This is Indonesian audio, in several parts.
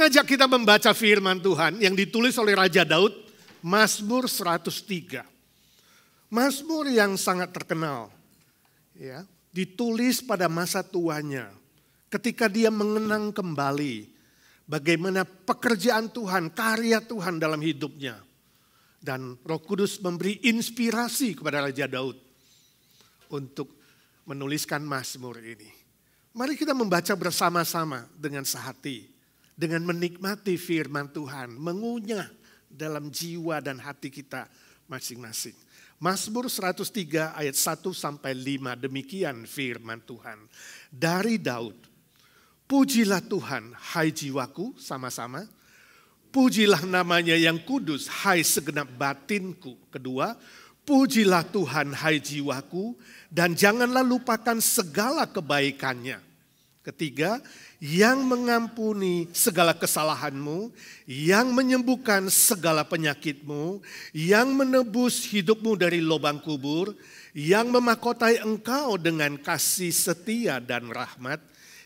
mengajak kita membaca firman Tuhan yang ditulis oleh Raja Daud, Mazmur 103. Mazmur yang sangat terkenal, ya, ditulis pada masa tuanya, ketika dia mengenang kembali bagaimana pekerjaan Tuhan, karya Tuhan dalam hidupnya. Dan Roh Kudus memberi inspirasi kepada Raja Daud untuk menuliskan Mazmur ini. Mari kita membaca bersama-sama dengan sehati, dengan menikmati firman Tuhan, mengunyah dalam jiwa dan hati kita masing-masing. Mazmur 103 ayat 1 sampai 5, demikian firman Tuhan. Dari Daud, pujilah Tuhan, hai jiwaku, sama-sama. Pujilah namanya yang kudus, hai segenap batinku. Kedua, pujilah Tuhan, hai jiwaku, dan janganlah lupakan segala kebaikannya. Ketiga, yang mengampuni segala kesalahanmu, yang menyembuhkan segala penyakitmu, yang menebus hidupmu dari lubang kubur, yang memahkotai engkau dengan kasih setia dan rahmat,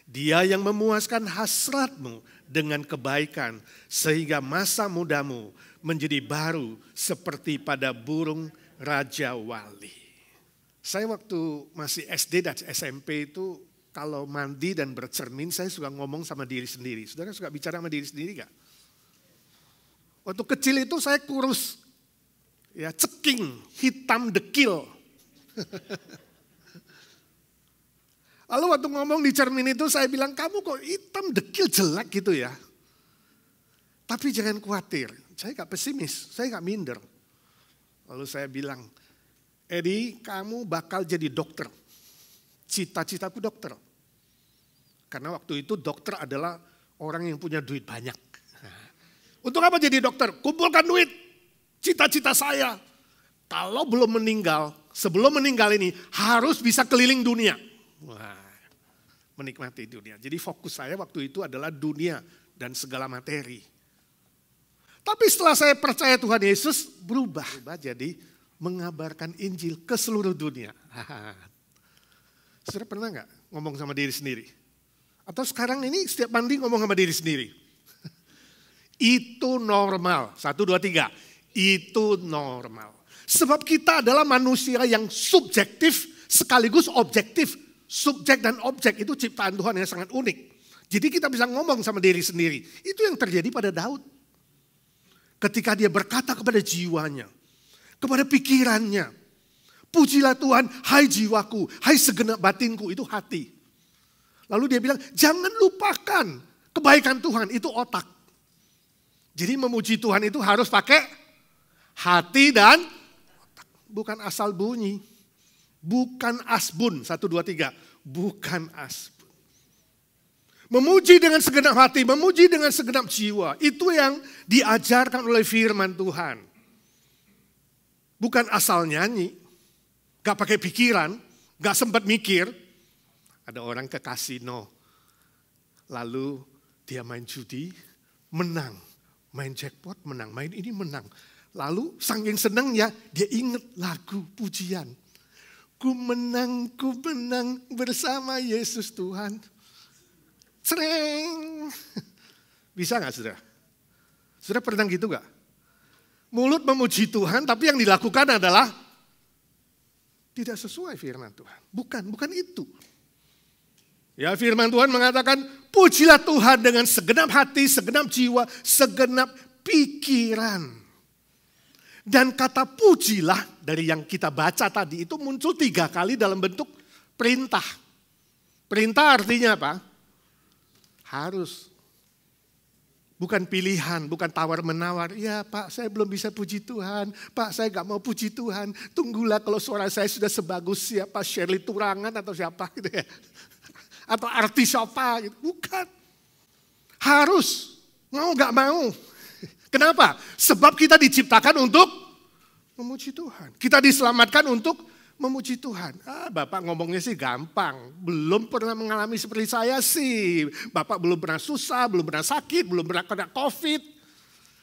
dia yang memuaskan hasratmu dengan kebaikan, sehingga masa mudamu menjadi baru seperti pada burung Raja Wali. Saya waktu masih SD dan SMP itu kalau mandi dan bercermin saya suka ngomong sama diri sendiri. Saudara suka bicara sama diri sendiri gak? Waktu kecil itu saya kurus, ya ceking, hitam dekil. Lalu waktu ngomong di cermin itu saya bilang, kamu kok hitam dekil jelek gitu ya. Tapi jangan khawatir, saya gak pesimis, saya gak minder. Lalu saya bilang, Edi, kamu bakal jadi dokter. Cita-citaku dokter. Karena waktu itu dokter adalah orang yang punya duit banyak. Untuk apa jadi dokter? Kumpulkan duit. Cita-cita saya. Kalau belum meninggal, sebelum meninggal ini harus bisa keliling dunia. Wah, menikmati dunia. Jadi fokus saya waktu itu adalah dunia dan segala materi. Tapi setelah saya percaya Tuhan Yesus, berubah jadi mengabarkan Injil ke seluruh dunia. Saudara pernah gak ngomong sama diri sendiri? Atau sekarang ini setiap mandi ngomong sama diri sendiri? Itu normal. 1, 2, 3. Itu normal. Sebab kita adalah manusia yang subjektif sekaligus objektif. Subjek dan objek itu ciptaan Tuhan yang sangat unik. Jadi kita bisa ngomong sama diri sendiri. Itu yang terjadi pada Daud. Ketika dia berkata kepada jiwanya, kepada pikirannya, pujilah Tuhan, hai jiwaku, hai segenap batinku, itu hati. Lalu dia bilang, jangan lupakan kebaikan Tuhan, itu otak. Jadi memuji Tuhan itu harus pakai hati dan otak. Bukan asal bunyi. Bukan asbun, 1, 2, 3. Bukan asbun. Memuji dengan segenap hati, memuji dengan segenap jiwa. Itu yang diajarkan oleh firman Tuhan. Bukan asal nyanyi. Gak pakai pikiran, gak sempat mikir. Ada orang ke kasino, lalu dia main judi, menang. Main jackpot, menang. Main ini menang. Lalu saking senangnya, dia ingat lagu pujian. Ku menang bersama Yesus Tuhan. Cereng. Bisa gak saudara? Saudara pernah gitu gak? Mulut memuji Tuhan, tapi yang dilakukan adalah tidak sesuai firman Tuhan. Bukan itu. Ya, firman Tuhan mengatakan, pujilah Tuhan dengan segenap hati, segenap jiwa, segenap pikiran. Dan kata pujilah dari yang kita baca tadi itu muncul 3 kali dalam bentuk perintah. Perintah artinya apa? Harus. Bukan pilihan, bukan tawar-menawar. Ya Pak, saya belum bisa puji Tuhan. Pak, saya gak mau puji Tuhan. Tunggulah kalau suara saya sudah sebagus siapa, Shirley Turangan atau siapa gitu ya. Atau artis apa gitu. Bukan. Harus. Mau gak mau. Kenapa? Sebab kita diciptakan untuk memuji Tuhan. Kita diselamatkan untuk memuji Tuhan. Bapak ngomongnya sih gampang. Belum pernah mengalami seperti saya sih. Bapak belum pernah susah, belum pernah sakit, belum pernah kena COVID.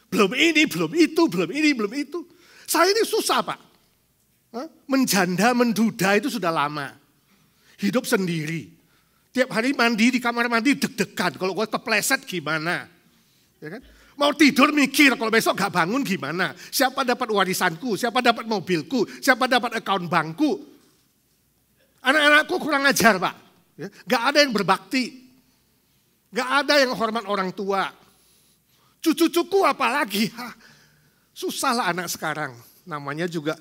Belum ini, belum itu, belum ini, belum itu. Saya ini susah Pak. Menjanda, menduda itu sudah lama. Hidup sendiri. Tiap hari mandi di kamar mandi deg-degan. Kalau gue kepleset gimana? Ya kan? Mau tidur mikir kalau besok gak bangun gimana? Siapa dapat warisanku? Siapa dapat mobilku? Siapa dapat account bankku? Anak-anakku kurang ajar, Pak. Ya, gak ada yang berbakti. Gak ada yang hormat orang tua. Cucu-cucuku apalagi. Susah lah anak sekarang. Namanya juga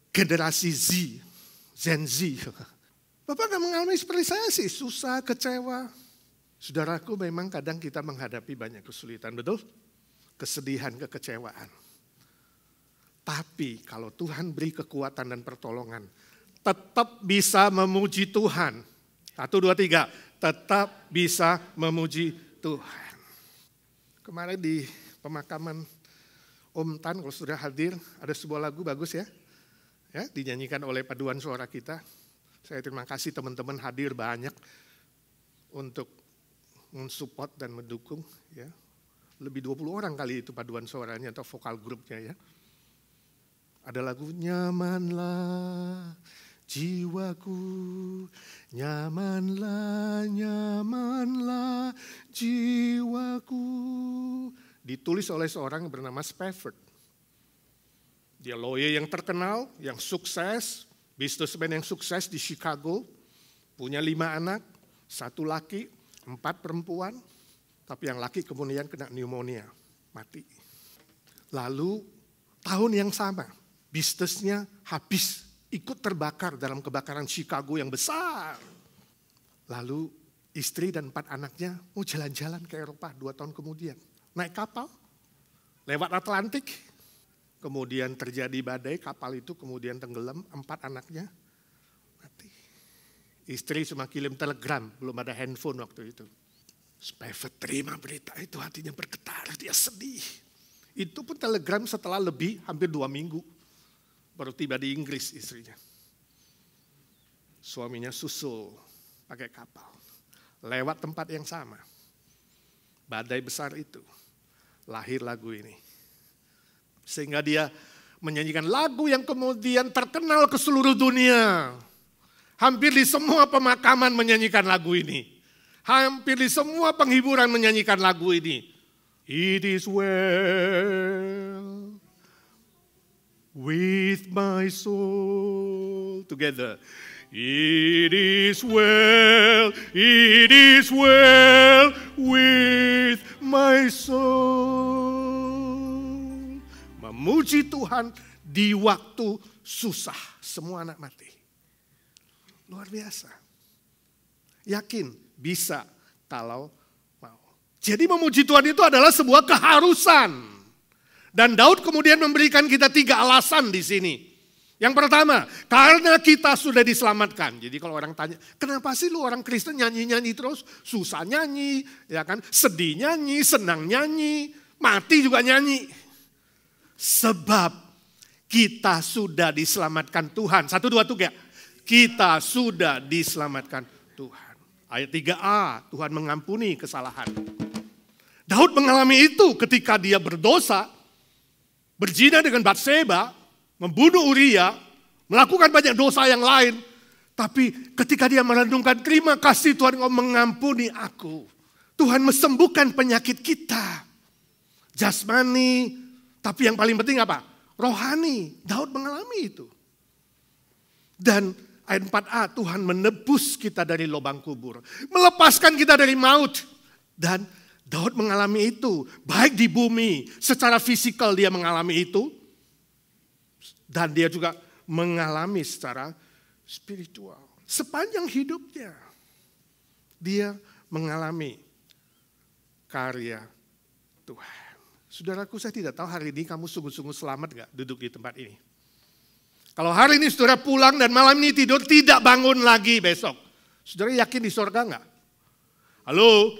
generasi Z. Gen Z. Bapak gak mengalami seperti saya sih. Susah, kecewa. Saudaraku, memang kadang kita menghadapi banyak kesulitan, betul? Kesedihan, kekecewaan. Tapi kalau Tuhan beri kekuatan dan pertolongan, tetap bisa memuji Tuhan. 1, 2, 3, tetap bisa memuji Tuhan. Kemarin di pemakaman Om Tan, kalau sudah hadir, ada sebuah lagu bagus ya, dinyanyikan oleh paduan suara kita. Saya terima kasih teman-teman hadir banyak untuk mensupport dan mendukung, ya. Lebih 20 orang kali itu paduan suaranya atau vokal grupnya ya. Ada lagu nyamanlah jiwaku, nyamanlah, nyamanlah jiwaku. Ditulis oleh seorang yang bernama Spafford. Dia lawyer yang terkenal, yang sukses, businessman yang sukses di Chicago, punya 5 anak, 1 laki, 4 perempuan, tapi yang laki kemudian kena pneumonia, mati. Lalu tahun yang sama, bisnisnya habis, ikut terbakar dalam kebakaran Chicago yang besar. Lalu istri dan 4 anaknya mau jalan-jalan ke Eropa 2 tahun kemudian. Naik kapal, lewat Atlantik, kemudian terjadi badai, kapal itu kemudian tenggelam, 4 anaknya mati. Istri cuma kirim telegram, belum ada handphone waktu itu. Spafford terima berita itu, hatinya bergetar, dia sedih. Itu pun telegram setelah hampir 2 minggu. Baru tiba di Inggris istrinya. Suaminya susul pakai kapal. Lewat tempat yang sama. Badai besar itu. Lahir lagu ini. Sehingga dia menyanyikan lagu yang kemudian terkenal ke seluruh dunia. Hampir di semua pemakaman menyanyikan lagu ini. Hampir di semua penghiburan menyanyikan lagu ini. It is well with my soul. Together. It is well with my soul. Memuji Tuhan di waktu susah. Semua anak mati. Luar biasa. Yakin bisa kalau mau. Jadi memuji Tuhan itu adalah sebuah keharusan. Dan Daud kemudian memberikan kita 3 alasan di sini. Yang pertama, karena kita sudah diselamatkan. Jadi kalau orang tanya, kenapa sih lu orang Kristen nyanyi-nyanyi terus? Susah nyanyi, ya kan? Sedih nyanyi, senang nyanyi, mati juga nyanyi. Sebab kita sudah diselamatkan Tuhan. 1, 2, 3. Kita sudah diselamatkan Tuhan. Ayat 3a, Tuhan mengampuni kesalahan. Daud mengalami itu ketika dia berdosa, berzina dengan Batseba, membunuh Uria, melakukan banyak dosa yang lain. Tapi ketika dia merenungkan, terima kasih Tuhan Engkau mengampuni aku. Tuhan mesembuhkan penyakit kita. Jasmani, tapi yang paling penting apa? Rohani. Daud mengalami itu. Dan ayat 4a, Tuhan menebus kita dari lubang kubur. Melepaskan kita dari maut. Dan Daud mengalami itu. Baik di bumi, secara fisikal dia mengalami itu. Dan dia juga mengalami secara spiritual. Sepanjang hidupnya. Dia mengalami karya Tuhan. Saudaraku, saya tidak tahu hari ini kamu sungguh-sungguh selamat gak duduk di tempat ini. Kalau hari ini saudara pulang dan malam ini tidur, tidak bangun lagi besok. Saudara yakin di surga enggak? Halo?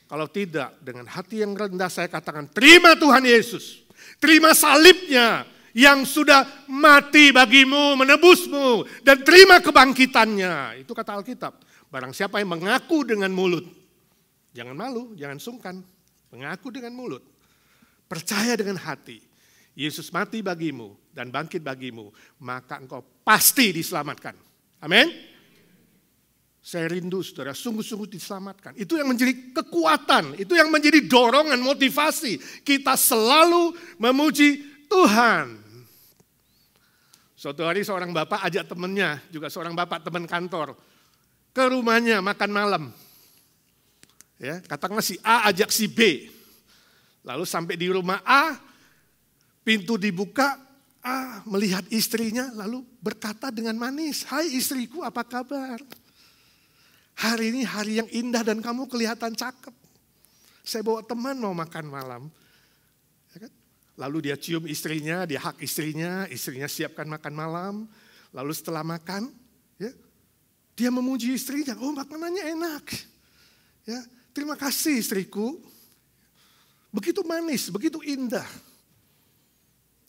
Kalau tidak, dengan hati yang rendah saya katakan, terima Tuhan Yesus. Terima salibnya yang sudah mati bagimu, menebusmu. Dan terima kebangkitannya. Itu kata Alkitab. Barang siapa yang mengaku dengan mulut. Jangan malu, jangan sungkan. Mengaku dengan mulut. Percaya dengan hati. Yesus mati bagimu dan bangkit bagimu, maka engkau pasti diselamatkan. Amin. Saya rindu saudara, sungguh-sungguh diselamatkan. Itu yang menjadi kekuatan, itu yang menjadi dorongan, motivasi. Kita selalu memuji Tuhan. Suatu hari seorang bapak ajak temannya, juga seorang bapak teman kantor, ke rumahnya makan malam. Ya, katakanlah si A ajak si B. Lalu sampai di rumah A, pintu dibuka, A melihat istrinya lalu berkata dengan manis, "Hai istriku, apa kabar? Hari ini hari yang indah dan kamu kelihatan cakep. Saya bawa teman mau makan malam." Ya kan? Lalu dia cium istrinya, dia hak istrinya siapkan makan malam. Lalu setelah makan, ya, dia memuji istrinya, "Oh, makanannya enak. Ya, terima kasih istriku." Begitu manis, begitu indah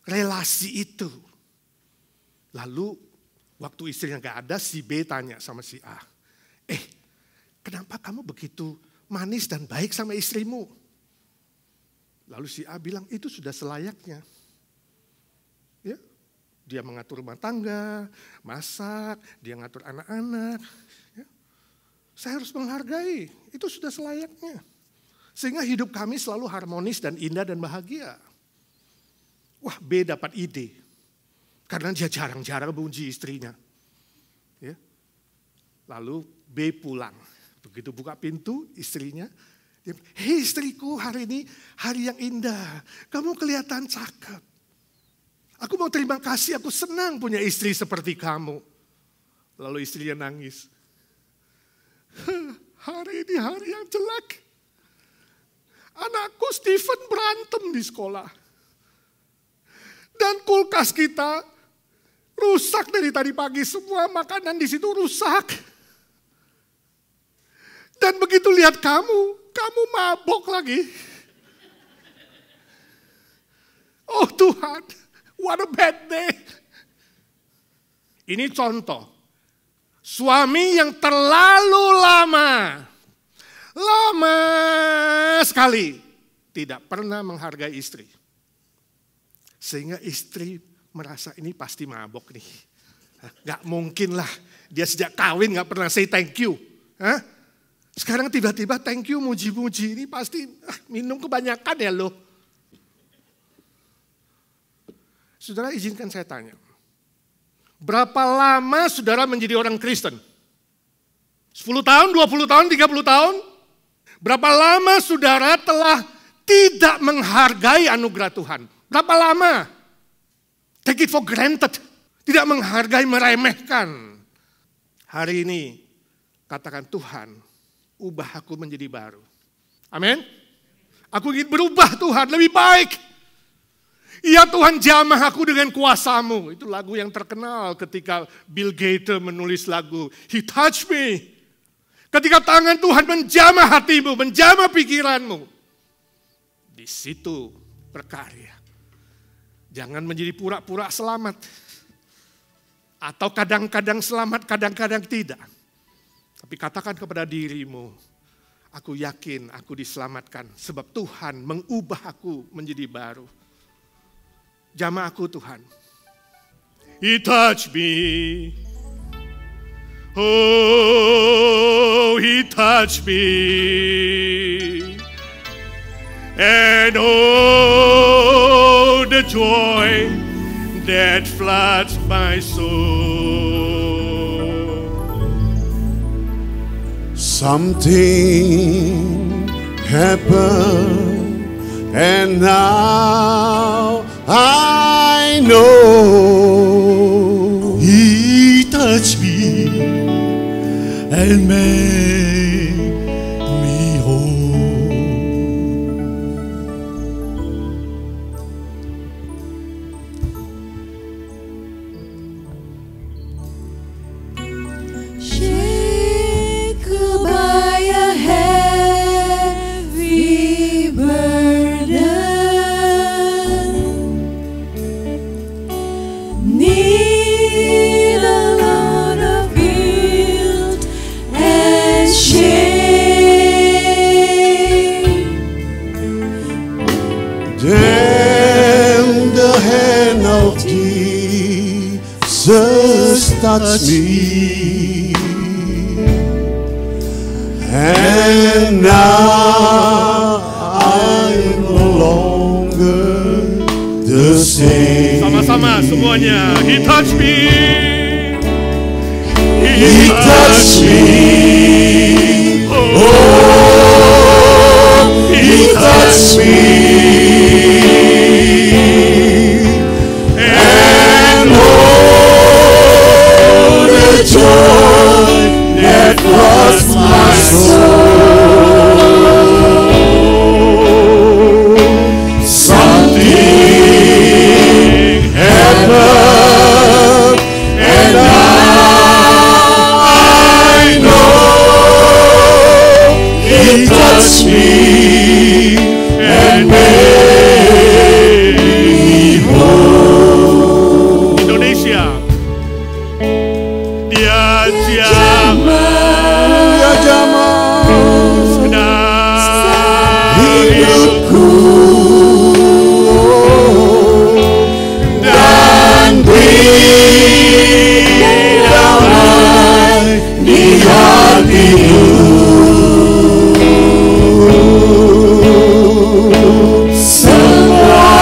relasi itu. Lalu waktu istrinya gak ada, si B tanya sama si A, "Kenapa kamu begitu manis dan baik sama istrimu?" Lalu si A bilang, "Itu sudah selayaknya. Ya, dia mengatur rumah tangga, masak, dia ngatur anak-anak. Ya, saya harus menghargai, itu sudah selayaknya. Sehingga hidup kami selalu harmonis dan indah dan bahagia." Wah, B dapat ide. Karena dia jarang-jarang memuji istrinya. Ya. Lalu B pulang. Begitu buka pintu, istrinya, dia, "Hei istriku, hari ini hari yang indah. Kamu kelihatan cakep. Aku mau terima kasih, aku senang punya istri seperti kamu." Lalu istrinya nangis. "Hari ini hari yang jelek. Anakku Stephen berantem di sekolah. Dan kulkas kita rusak dari tadi pagi, semua makanan di situ rusak. Dan begitu lihat kamu mabok lagi. Oh Tuhan, what a bad day." Ini contoh. Suami yang terlalu lama sekali tidak pernah menghargai istri. Sehingga istri merasa ini pasti mabok nih. Gak mungkin lah, dia sejak kawin gak pernah say thank you. Sekarang tiba-tiba thank you, muji-muji, ini pasti minum kebanyakan ya lo. Saudara, izinkan saya tanya. Berapa lama saudara menjadi orang Kristen? 10 tahun, 20 tahun, 30 tahun? Berapa lama saudara telah tidak menghargai anugerah Tuhan? Berapa lama? Take it for granted. Tidak menghargai, meremehkan. Hari ini katakan, "Tuhan, ubah aku menjadi baru." Amin. Aku ingin berubah Tuhan, lebih baik. Ya Tuhan, jamah aku dengan kuasa-Mu. Itu lagu yang terkenal ketika Bill Gates menulis lagu He Touched Me. Ketika tangan Tuhan menjamah hatimu, menjamah pikiranmu. Di situ berkarya. Jangan menjadi pura-pura selamat. Atau kadang-kadang selamat, kadang-kadang tidak. Tapi katakan kepada dirimu, aku yakin aku diselamatkan. Sebab Tuhan mengubah aku menjadi baru. Jamah aku Tuhan. He touched me. Oh, He touched me. And oh, the joy that floods my soul. Something happened, and now I know He touched me and made me whole. Jesus touched me, And now I'm no longer the same. Sama-sama semuanya. He touched me. He touched me. Oh, He touched me. And oh, the joy that floods my soul. Something happened, and I know He touched me and made me whole. Indonesia. Dia siapa Ya Jamal sedang hidupku dan berdamai di hatiku. Semua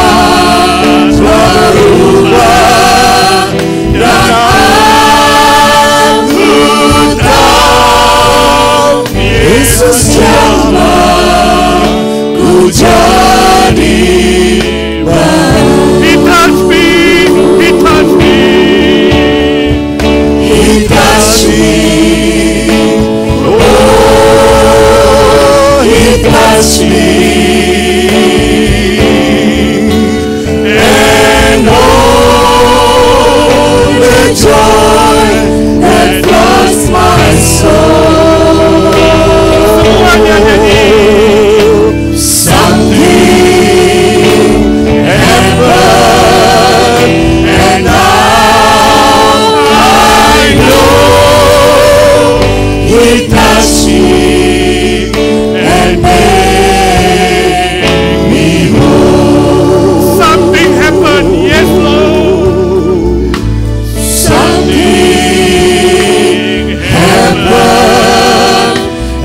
berubah dan aku tahu Yesus jamah ku jadi baru. He touched me. He touched me. He touched me. Oh, He touched me. And oh, the joy that floods my soul. Semuanya nyanyi. Something happened, and now I know He touched me and made me whole. Something happened. Yes, Lord. Something happened,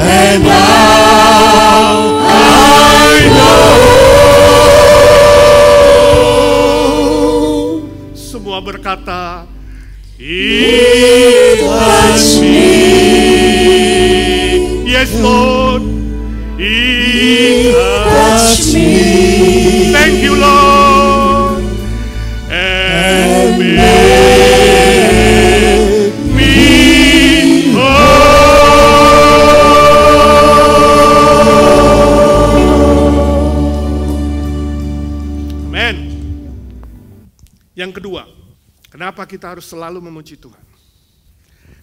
and now I know Semua berkata, He touched me. yes, Lord. He Touched me. Thank you, Lord. And made me whole. Amen. Yang kedua, kenapa kita harus selalu memuji Tuhan?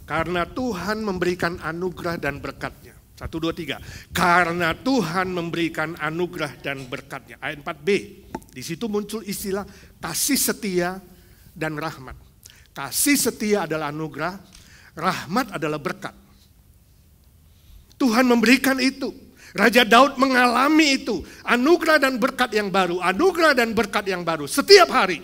Karena Tuhan memberikan anugerah dan berkat-Nya. 1, 2, 3. Karena Tuhan memberikan anugerah dan berkat-Nya. Ayat 4b. Di situ muncul istilah kasih setia dan rahmat. Kasih setia adalah anugerah, rahmat adalah berkat. Tuhan memberikan itu. Raja Daud mengalami itu. Anugerah dan berkat yang baru. Anugerah dan berkat yang baru. Setiap hari.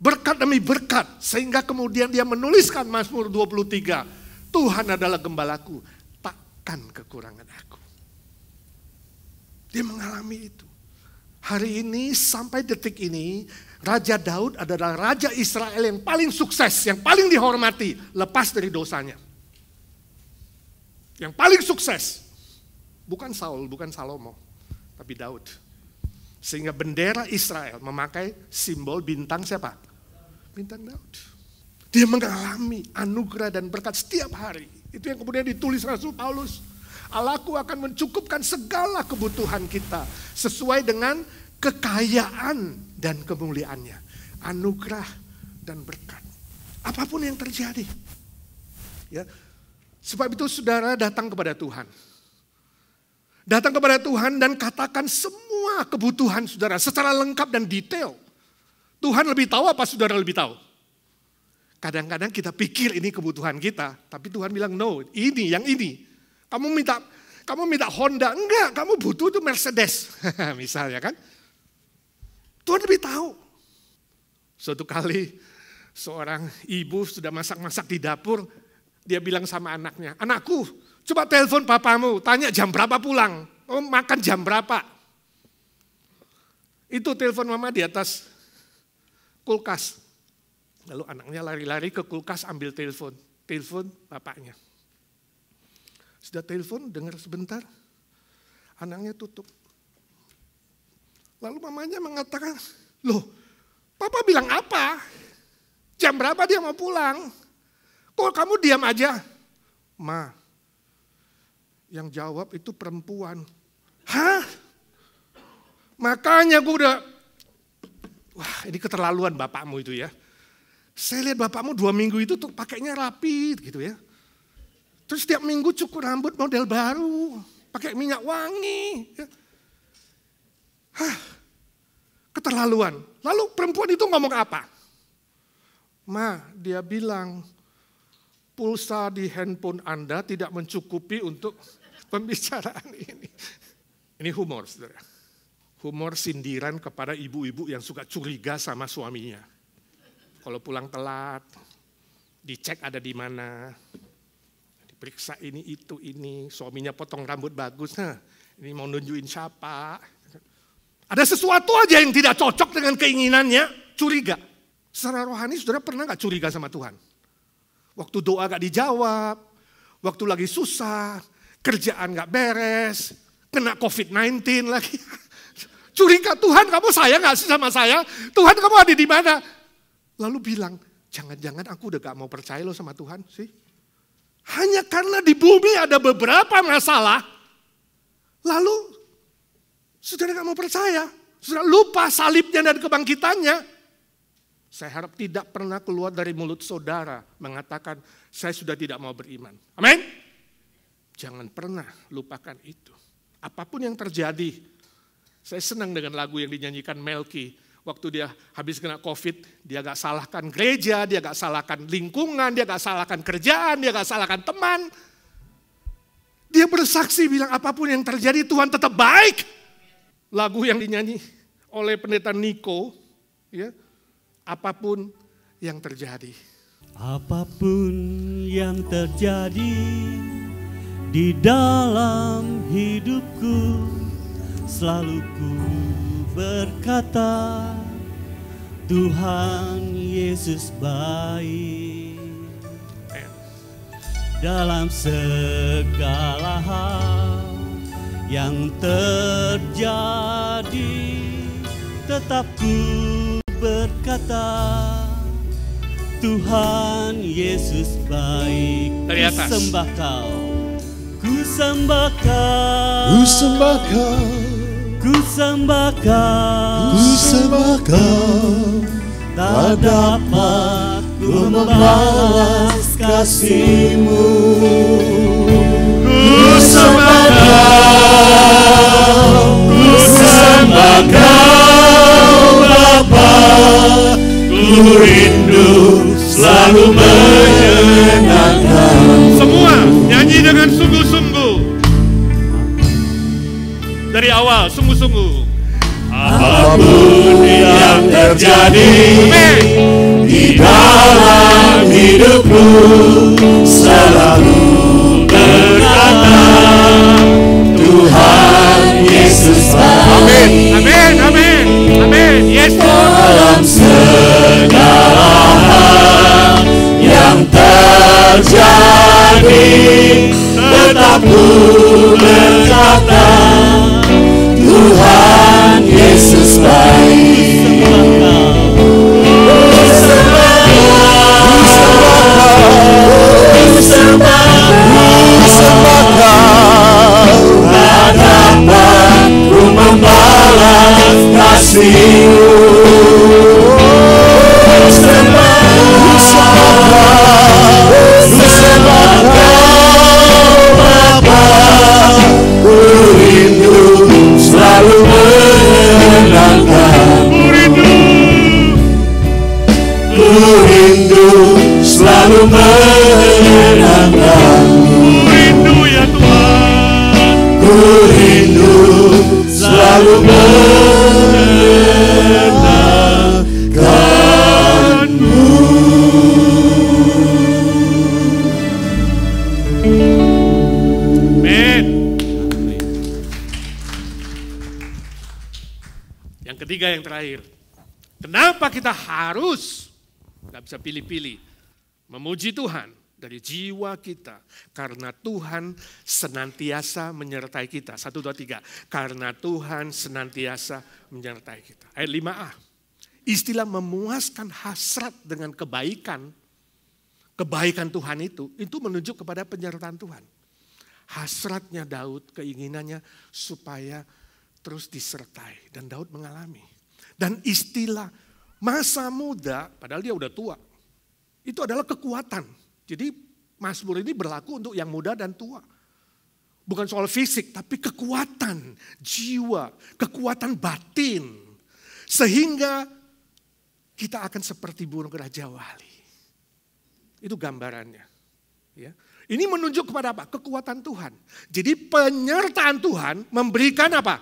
Berkat demi berkat. Sehingga kemudian dia menuliskan Mazmur 23. Tuhan adalah gembalaku. Takkan kekurangan aku. Dia mengalami itu. Hari ini sampai detik ini. Raja Daud adalah Raja Israel yang paling sukses. Yang paling dihormati. Lepas dari dosanya. Yang paling sukses. Bukan Saul, bukan Salomo. Tapi Daud. Sehingga bendera Israel memakai simbol bintang siapa? Bintang Daud. Dia mengalami anugerah dan berkat setiap hari. Itu yang kemudian ditulis Rasul Paulus. Allahku akan mencukupkan segala kebutuhan kita. Sesuai dengan kekayaan dan kemuliaannya. Anugerah dan berkat. Apapun yang terjadi. Ya. Sebab itu saudara datang kepada Tuhan. Datang kepada Tuhan dan katakan semua kebutuhan saudara secara lengkap dan detail. Tuhan lebih tahu apa saudara lebih tahu? Kadang-kadang kita pikir ini kebutuhan kita, tapi Tuhan bilang no, ini yang ini. Kamu minta Honda, enggak, kamu butuh itu Mercedes. Misalnya kan. Tuhan lebih tahu. Suatu kali seorang ibu sudah masak-masak di dapur, dia bilang sama anaknya, anakku, Coba telepon papamu, tanya jam berapa pulang. Oh, makan jam berapa. Itu telepon mama di atas kulkas. Lalu anaknya lari-lari ke kulkas ambil telepon. Telepon bapaknya. Sudah telepon, dengar sebentar. Anaknya tutup. Lalu mamanya mengatakan, loh, papa bilang apa? Jam berapa dia mau pulang? Kok kamu diam aja? Ma, yang jawab itu perempuan. Hah? Makanya gue udah, wah ini keterlaluan bapakmu itu ya. Saya lihat bapakmu 2 minggu itu tuh pakainya rapi gitu ya. Terus setiap minggu cukur rambut model baru. Pakai minyak wangi. Ya. Hah, keterlaluan. Lalu perempuan itu ngomong apa? Ma, dia bilang pulsa di handphone Anda tidak mencukupi untuk pembicaraan ini. Ini humor, saudara. Humor sindiran kepada ibu-ibu yang suka curiga sama suaminya. Kalau pulang telat, dicek ada di mana. Periksa ini, itu, ini. Suaminya potong rambut bagus. Nah, ini mau nunjukin siapa. Ada sesuatu aja yang tidak cocok dengan keinginannya. Curiga. Secara rohani saudara pernah gak curiga sama Tuhan? Waktu doa gak dijawab. Waktu lagi susah. Kerjaan gak beres. Kena COVID-19 lagi. Curiga, Tuhan kamu sayang gak sih sama saya? Tuhan kamu ada di mana? Lalu bilang, jangan-jangan aku udah gak mau percaya loh sama Tuhan sih. Hanya karena di bumi ada beberapa masalah, lalu saudara gak mau percaya, saudara lupa salibnya dan kebangkitannya. Saya harap tidak pernah keluar dari mulut saudara mengatakan, saya sudah tidak mau beriman. Amin? Jangan pernah lupakan itu. Apapun yang terjadi, saya senang dengan lagu yang dinyanyikan Melky. Waktu dia habis kena COVID, dia gak salahkan gereja, dia gak salahkan lingkungan, dia gak salahkan kerjaan, dia gak salahkan teman. Dia bersaksi bilang apapun yang terjadi Tuhan tetap baik. Lagu yang dinyanyi oleh pendeta Niko, ya, apapun yang terjadi. Apapun yang terjadi di dalam hidupku, selalu ku berkata, Tuhan Yesus baik. Dalam segala hal yang terjadi, tetap ku berkata, Tuhan Yesus baik. Dari atas. Ku sembah kau, ku sembah kau, Ku sembah kau, ku sembah kau, ku sembah kau, tak dapat ku membalas kasih-Mu. ku sembah kau, ku sembah kau Bapa, ku rindu selalu menyenangkan. Semua nyanyi dengan sungguh-sungguh. Dari awal, sungguh-sungguh. Apapun yang terjadi di dalam hidupku, selalu berkata, Tuhan Yesus baik. Amin, amin, amin. Yes, Lord. Dalam segala hal yang terjadi, tetap ku berkata, Tuhan Yesus baik. Ku sembah kau, tak dapat ku membalas kasih-Mu. Ku sembah kau Bapa, ku rindu selalu menyenangkan. Ku rindu selalu menyenangkan. Ku rindu ya Tuhan. Ku rindu selalu menyenangkan-Mu. ketiga yang terakhir. Kenapa kita harus, gak bisa pilih-pilih, memuji Tuhan dari jiwa kita? Karena Tuhan senantiasa menyertai kita. 1, 2, 3. Karena Tuhan senantiasa menyertai kita. Ayat 5a. Istilah memuaskan hasrat dengan kebaikan Tuhan itu menunjuk kepada penyertaan Tuhan. Hasratnya Daud, keinginannya supaya terus disertai. Dan Daud mengalami. Dan istilah masa muda, padahal dia udah tua, itu adalah kekuatan. Jadi Mazmur ini berlaku untuk yang muda dan tua. Bukan soal fisik, tapi kekuatan jiwa, kekuatan batin. Sehingga kita akan seperti burung Raja Wali. Itu gambarannya. Ya. Ini menunjuk kepada apa? Kekuatan Tuhan. Jadi penyertaan Tuhan memberikan apa?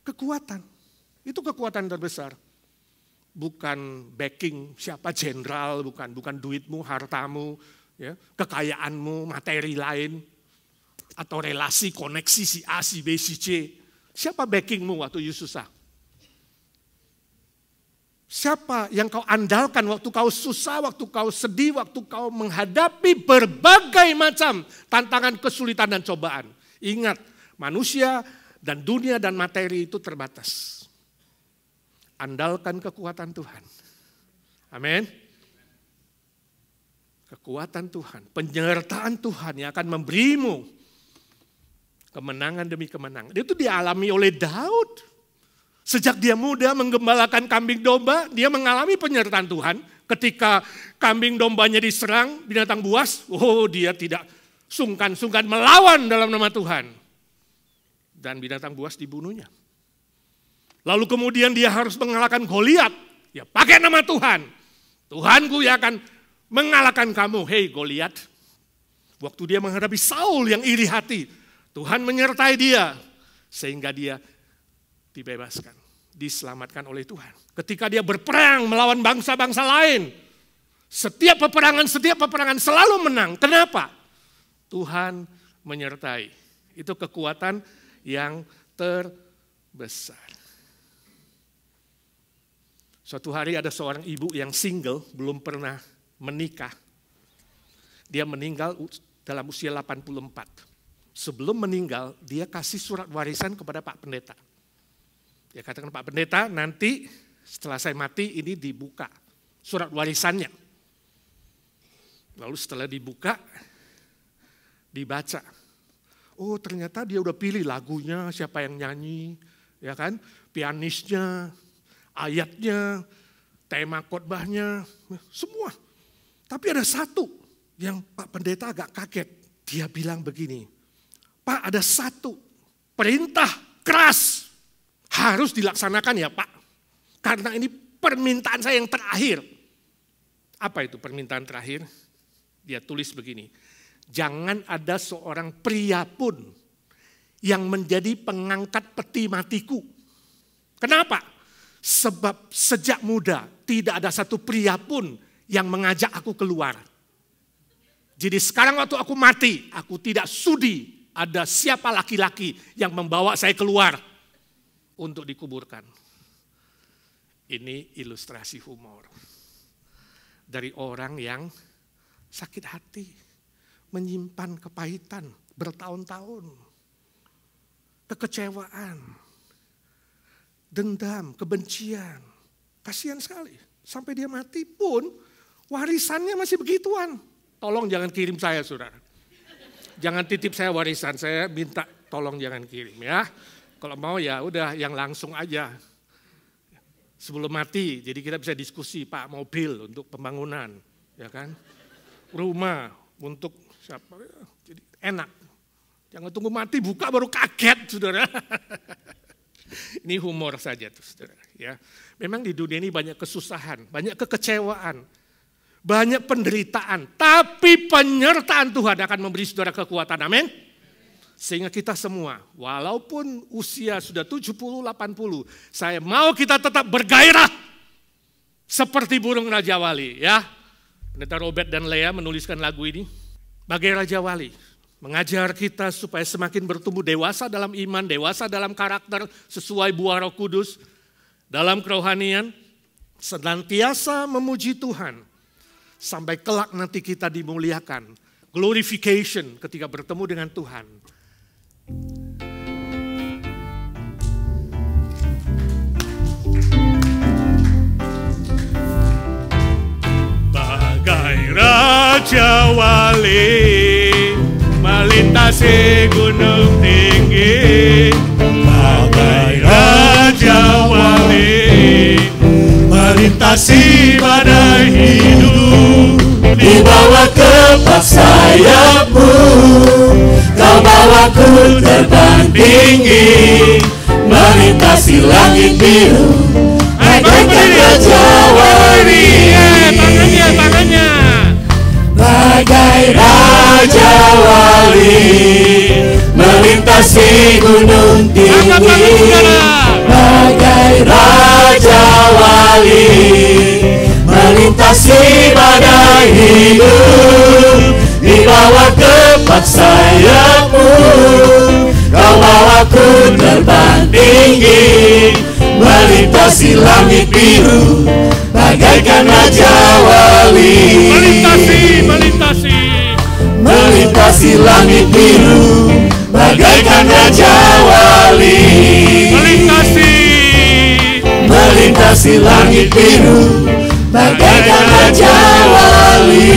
Kekuatan. Itu kekuatan terbesar. Bukan backing siapa jenderal, bukan duitmu, hartamu, ya, kekayaanmu, materi lain, atau relasi, koneksi si A, si B, si C. Siapa backingmu waktu you susah? Siapa yang kau andalkan waktu kau susah, waktu kau sedih, waktu kau menghadapi berbagai macam tantangan, kesulitan, dan cobaan? Ingat, manusia dan dunia dan materi itu terbatas. Andalkan kekuatan Tuhan. Amin. Kekuatan Tuhan, penyertaan Tuhan yang akan memberimu kemenangan demi kemenangan. Itu dialami oleh Daud. Sejak dia muda menggembalakan kambing domba, dia mengalami penyertaan Tuhan. Ketika kambing dombanya diserang binatang buas, dia tidak sungkan-sungkan melawan dalam nama Tuhan. Dan binatang buas dibunuhnya. Lalu kemudian dia harus mengalahkan Goliat. Ya pakai nama Tuhan. Tuhanku yang akan mengalahkan kamu. Hei Goliat. Waktu dia menghadapi Saul yang iri hati. Tuhan menyertai dia. Sehingga dia dibebaskan. Diselamatkan oleh Tuhan. Ketika dia berperang melawan bangsa-bangsa lain. Setiap peperangan selalu menang. Kenapa? Tuhan menyertai. Itu kekuatan yang terbesar. Suatu hari ada seorang ibu yang single, belum pernah menikah. Dia meninggal dalam usia 84. Sebelum meninggal, dia kasih surat warisan kepada Pak Pendeta. Dia katakan, Pak Pendeta, nanti setelah saya mati ini dibuka surat warisannya. Lalu setelah dibuka, dibaca. Oh ternyata dia udah pilih lagunya, siapa yang nyanyi, ya kan, pianisnya, ayatnya, tema khotbahnya, semua. Tapi ada satu yang Pak Pendeta agak kaget. Dia bilang begini, Pak ada satu perintah keras harus dilaksanakan ya Pak. Karena ini permintaan saya yang terakhir. Apa itu permintaan terakhir? Dia tulis begini, jangan ada seorang pria pun yang menjadi pengangkat peti matiku. Kenapa? Sebab sejak muda tidak ada satu pria pun yang mengajak aku keluar. Jadi sekarang waktu aku mati, aku tidak sudi ada siapa laki-laki yang membawa saya keluar untuk dikuburkan. Ini ilustrasi humor dari orang yang sakit hati, menyimpan kepahitan bertahun-tahun, kekecewaan, dendam, kebencian. Kasihan sekali. Sampai dia mati pun warisannya masih begituan. Tolong jangan kirim saya saudara. Jangan titip saya warisan, saya minta tolong jangan kirim ya. Kalau mau ya udah yang langsung aja. Sebelum mati, jadi kita bisa diskusi, Pak mobil untuk pembangunan. Ya kan? Rumah untuk siapa, jadi enak. Jangan tunggu mati buka baru kaget saudara. Ini humor saja tuh saudara. Ya. Memang di dunia ini banyak kesusahan, banyak kekecewaan, banyak penderitaan. Tapi penyertaan Tuhan akan memberi saudara kekuatan, amin. Sehingga kita semua, walaupun usia sudah 70, 80, saya mau kita tetap bergairah. Seperti burung Raja Wali ya. Pendeta Robert dan Lea menuliskan lagu ini. Bagai Raja Wali. Mengajar kita supaya semakin bertumbuh dewasa dalam iman, dewasa dalam karakter, sesuai buah Roh Kudus. dalam kerohanian, senantiasa memuji Tuhan, sampai kelak nanti kita dimuliakan. Glorification ketika bertemu dengan Tuhan. Bagai Raja Wali melintasi gunung tinggi, bagai Raja Wali melintasi badai hidup. Dibawa kepak sayapmu, kau bawaku terbang tinggi, melintasi langit biru, bagaikan Raja Wali. Tangannya. Bagai Raja Wali melintasi gunung tinggi, bagai Raja Wali melintasi badai hidup. Dibawa kepak sayapmu, kau bawaku terbang tinggi, melintasi langit biru, bagaikan Raja Wali. Melintasi langit biru, bagaikan Raja Wali. Melintasi langit biru, bagaikan Raja Wali.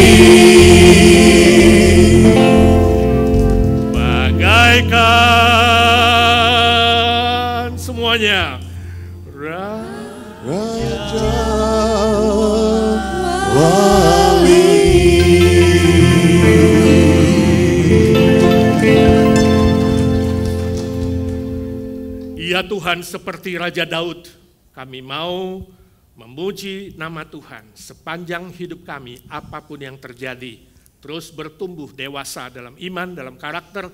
Bagaikan semuanya Raja Wali. Ya Tuhan, seperti Raja Daud, kami mau memuji nama Tuhan sepanjang hidup kami, apapun yang terjadi. Terus bertumbuh dewasa dalam iman, dalam karakter,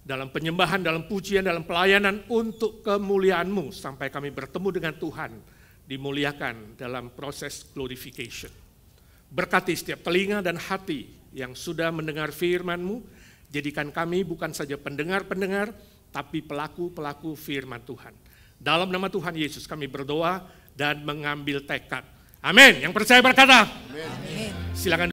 dalam penyembahan, dalam pujian, dalam pelayanan untuk kemuliaan-Mu sampai kami bertemu dengan Tuhan, dimuliakan dalam proses glorification. Berkati setiap telinga dan hati yang sudah mendengar firman-Mu, jadikan kami bukan saja pendengar-pendengar, tapi pelaku-pelaku firman Tuhan. Dalam nama Tuhan Yesus kami berdoa dan mengambil tekad. Amin. Yang percaya berkata. Amin. Silakan.